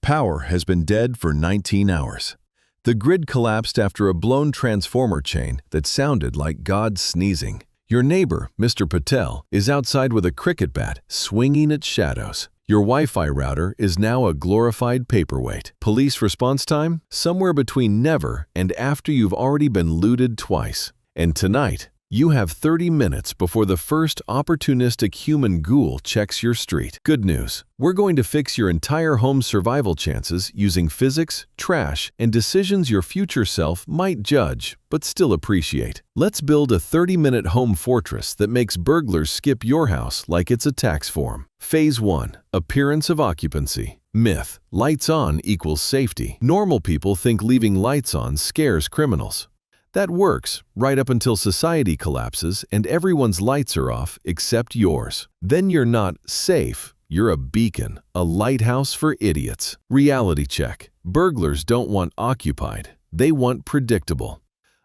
Power has been dead for 19 hours. The grid collapsed after a blown transformer chain that sounded like God sneezing. Your neighbor, Mr. Patel, is outside with a cricket bat, swinging its shadows. Your Wi-Fi router is now a glorified paperweight. Police response time? Somewhere between never and after you've already been looted twice. And tonight, you have 30 minutes before the first opportunistic human ghoul checks your street. Good news. We're going to fix your entire home's survival chances using physics, trash, and decisions your future self might judge, but still appreciate. Let's build a 30-minute home fortress that makes burglars skip your house like it's a tax form. Phase 1. Appearance of occupancy. Myth. Lights on equals safety. Normal people think leaving lights on scares criminals. That works right up until society collapses and everyone's lights are off except yours. Then you're not safe. You're a beacon, a lighthouse for idiots. Reality check. Burglars don't want occupied. They want predictable.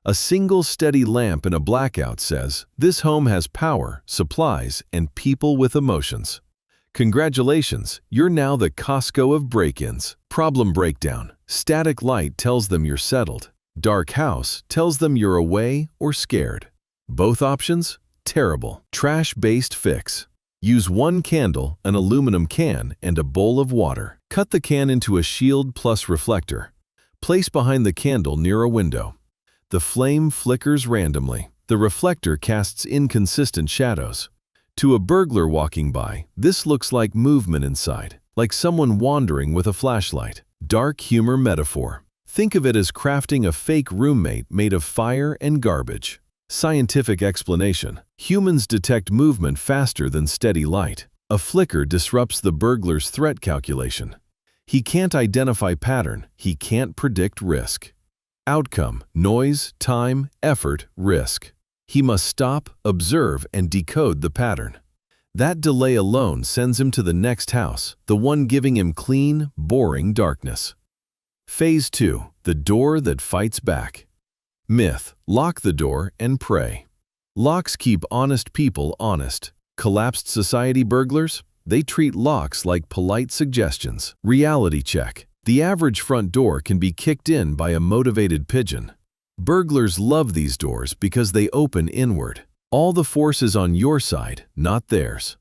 A single steady lamp in a blackout says, "This home has power, supplies, and people with emotions." Congratulations, you're now the Costco of break-ins. Problem breakdown. Static light tells them you're settled. Dark house tells them you're away or scared. Both options? Terrible. Trash-based fix. Use one candle, an aluminum can, and a bowl of water. Cut the can into a shield plus reflector. Place behind the candle near a window. The flame flickers randomly. The reflector casts inconsistent shadows. To a burglar walking by, this looks like movement inside, like someone wandering with a flashlight. Dark humor metaphor. Think of it as crafting a fake roommate made of fire and garbage. Scientific explanation. Humans detect movement faster than steady light. A flicker disrupts the burglar's threat calculation. He can't identify pattern. He can't predict risk. Outcome: noise, time, effort, risk. He must stop, observe, and decode the pattern. That delay alone sends him to the next house, the one giving him clean, boring darkness. Phase 2. The door that fights back. Myth. Lock the door and pray. Locks keep honest people honest. Collapsed society burglars? They treat locks like polite suggestions. Reality check. The average front door can be kicked in by a motivated pigeon. Burglars love these doors because they open inward. All the force is on your side, not theirs.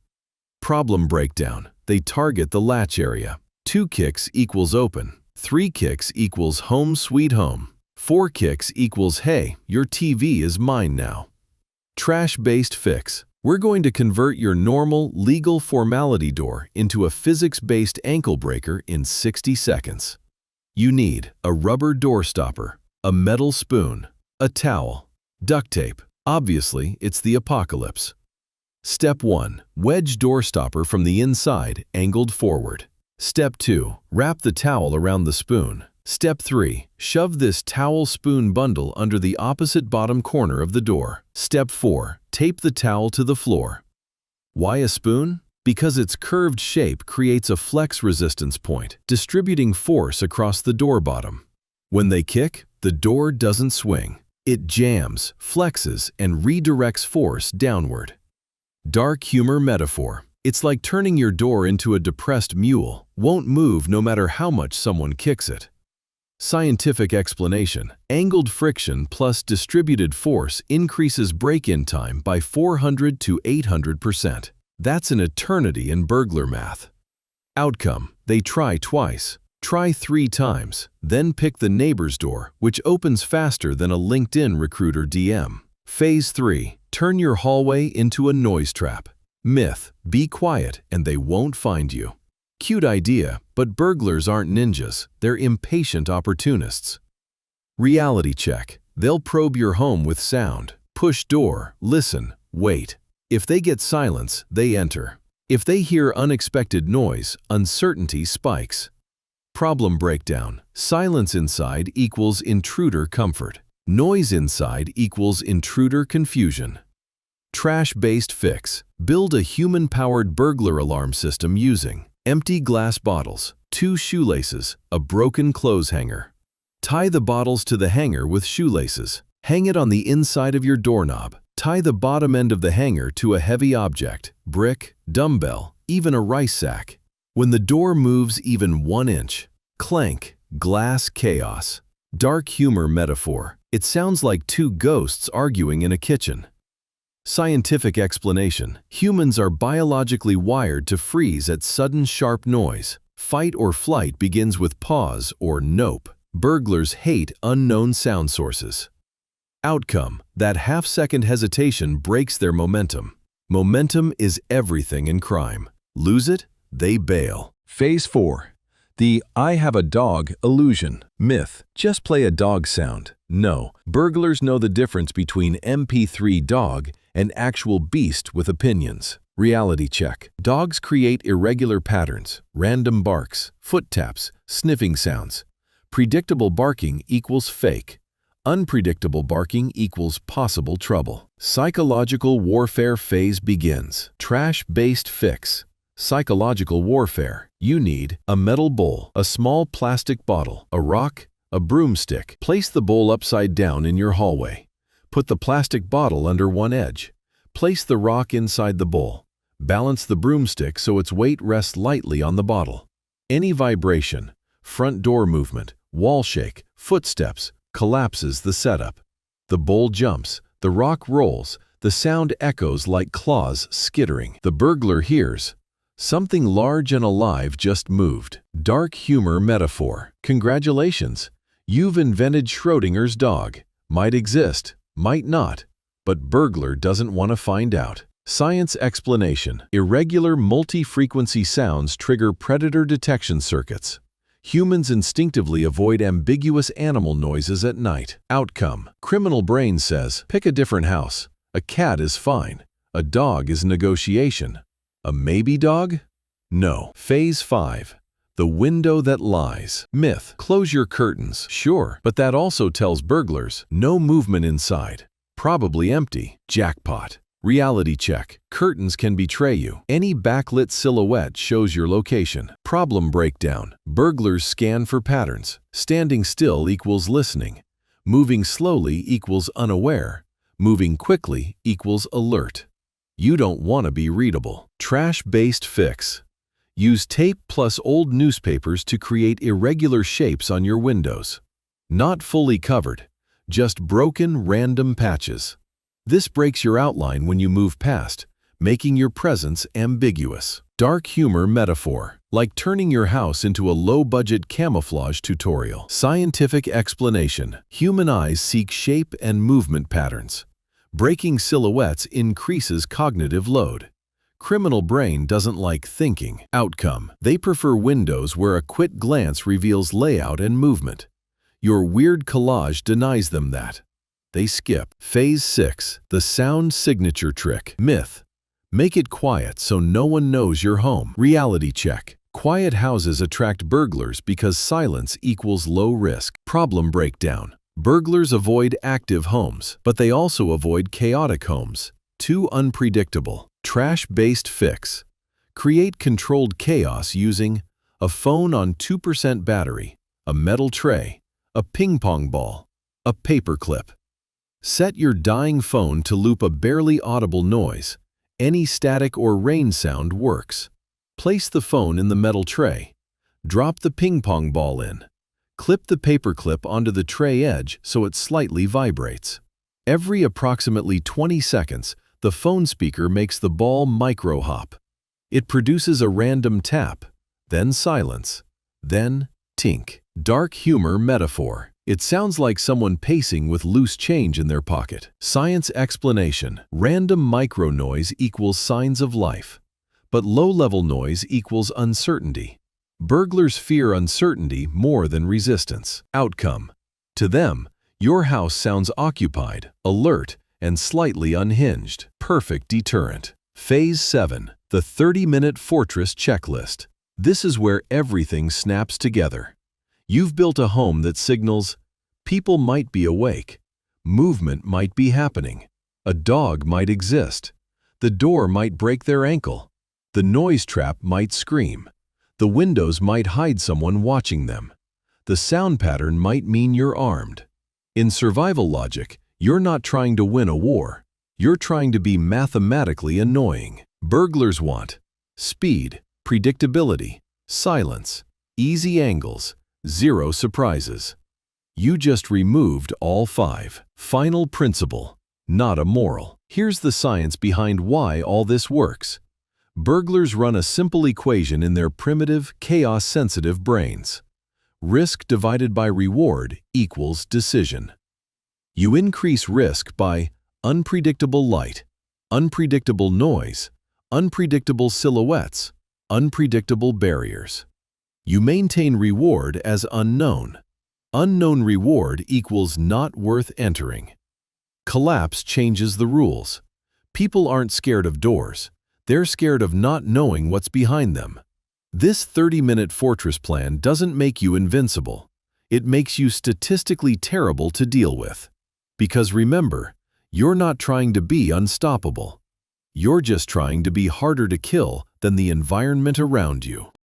Problem breakdown. They target the latch area. 2 kicks equals open. 3 kicks equals home sweet home. 4 kicks equals hey, your TV is mine now. Trash-based fix. We're going to convert your normal, legal formality door into a physics-based ankle breaker in 60 seconds. You need a rubber door stopper, a metal spoon, a towel, duct tape. Obviously, it's the apocalypse. Step 1. Wedge door stopper from the inside, angled forward. Step 2. Wrap the towel around the spoon. Step 3. Shove this towel-spoon bundle under the opposite bottom corner of the door. Step 4. Tape the towel to the floor. Why a spoon? Because its curved shape creates a flex resistance point, distributing force across the door bottom. When they kick, the door doesn't swing. It jams, flexes, and redirects force downward. Dark humor metaphor. It's like turning your door into a depressed mule. Won't move no matter how much someone kicks it. Scientific explanation. Angled friction plus distributed force increases break-in time by 400 to 800%. That's an eternity in burglar math. Outcome. They try twice. Try 3 times. Then pick the neighbor's door, which opens faster than a LinkedIn recruiter DM. Phase 3. Turn your hallway into a noise trap. Myth. Be quiet and they won't find you. Cute idea, but burglars aren't ninjas. They're impatient opportunists. Reality check. They'll probe your home with sound. Push door, listen, wait. If they get silence, they enter. If they hear unexpected noise, uncertainty spikes. Problem breakdown. Silence inside equals intruder comfort. Noise inside equals intruder confusion. Trash-based fix. Build a human-powered burglar alarm system using empty glass bottles, 2 shoelaces, a broken clothes hanger. Tie the bottles to the hanger with shoelaces. Hang it on the inside of your doorknob. Tie the bottom end of the hanger to a heavy object, brick, dumbbell, even a rice sack. When the door moves even 1 inch, Clank, glass chaos. Dark humor metaphor. It sounds like two ghosts arguing in a kitchen. Scientific explanation. Humans are biologically wired to freeze at sudden sharp noise. Fight or flight begins with pause or nope. Burglars hate unknown sound sources. Outcome. That half-second hesitation breaks their momentum. Momentum is everything in crime. Lose it, they bail. Phase 4. The "I have a dog" illusion. Myth. Just play a dog sound. No. Burglars know the difference between MP3 dog and actual beast with opinions. Reality check. Dogs create irregular patterns, random barks, foot taps, sniffing sounds. Predictable barking equals fake. Unpredictable barking equals possible trouble. Psychological warfare phase begins. Trash-based fix. Psychological warfare. You need a metal bowl, a small plastic bottle, a rock, a broomstick. Place the bowl upside down in your hallway. Put the plastic bottle under one edge. Place the rock inside the bowl. Balance the broomstick so its weight rests lightly on the bottle. Any vibration, front door movement, wall shake, footsteps, collapses the setup. The bowl jumps, the rock rolls, the sound echoes like claws skittering. The burglar hears. Something large and alive just moved. Dark humor metaphor. Congratulations! You've invented Schrödinger's dog. Might exist, might not, but burglar doesn't want to find out. Science explanation. Irregular multi-frequency sounds trigger predator detection circuits. Humans instinctively avoid ambiguous animal noises at night. Outcome. Criminal brain says, pick a different house. A cat is fine. A dog is negotiation. A maybe dog? No. Phase 5. The window that lies. Myth. Close your curtains. Sure, but that also tells burglars, no movement inside. Probably empty. Jackpot. Reality check. Curtains can betray you. Any backlit silhouette shows your location. Problem breakdown. Burglars scan for patterns. Standing still equals listening. Moving slowly equals unaware. Moving quickly equals alert. You don't want to be readable. Trash-based fix. Use tape plus old newspapers to create irregular shapes on your windows. Not fully covered, just broken random patches. This breaks your outline when you move past, making your presence ambiguous. Dark humor metaphor. Like turning your house into a low-budget camouflage tutorial. Scientific explanation. Human eyes seek shape and movement patterns. Breaking silhouettes increases cognitive load. Criminal brain doesn't like thinking. Outcome. They prefer windows where a quick glance reveals layout and movement. Your weird collage denies them that. They skip. Phase 6. The sound signature trick. Myth. Make it quiet so no one knows you're home. Reality check. Quiet houses attract burglars because silence equals low risk. Problem breakdown. Burglars avoid active homes, but they also avoid chaotic homes. Too unpredictable. Trash-based fix. Create controlled chaos using a phone on 2% battery, a metal tray, a ping-pong ball, a paperclip. Set your dying phone to loop a barely audible noise. Any static or rain sound works. Place the phone in the metal tray. Drop the ping-pong ball in. Clip the paperclip onto the tray edge so it slightly vibrates. Every approximately 20 seconds, the phone speaker makes the ball micro-hop. It produces a random tap, then silence, then tink. Dark humor metaphor. It sounds like someone pacing with loose change in their pocket. Science explanation. Random micro noise equals signs of life, but low-level noise equals uncertainty. Burglars fear uncertainty more than resistance. Outcome. To them, your house sounds occupied, alert, and slightly unhinged. Perfect deterrent. Phase 7. The 30-minute fortress checklist. This is where everything snaps together. You've built a home that signals people might be awake, movement might be happening, a dog might exist, the door might break their ankle, the noise trap might scream. The windows might hide someone watching them. The sound pattern might mean you're armed. In survival logic, you're not trying to win a war. You're trying to be mathematically annoying. Burglars want speed, predictability, silence, easy angles, 0 surprises. You just removed all 5. Final principle, not a moral. Here's the science behind why all this works. Burglars run a simple equation in their primitive, chaos-sensitive brains. Risk divided by reward equals decision. You increase risk by unpredictable light, unpredictable noise, unpredictable silhouettes, unpredictable barriers. You maintain reward as unknown. Unknown reward equals not worth entering. Collapse changes the rules. People aren't scared of doors. They're scared of not knowing what's behind them. This 30-minute fortress plan doesn't make you invincible. It makes you statistically terrible to deal with. Because remember, you're not trying to be unstoppable. You're just trying to be harder to kill than the environment around you.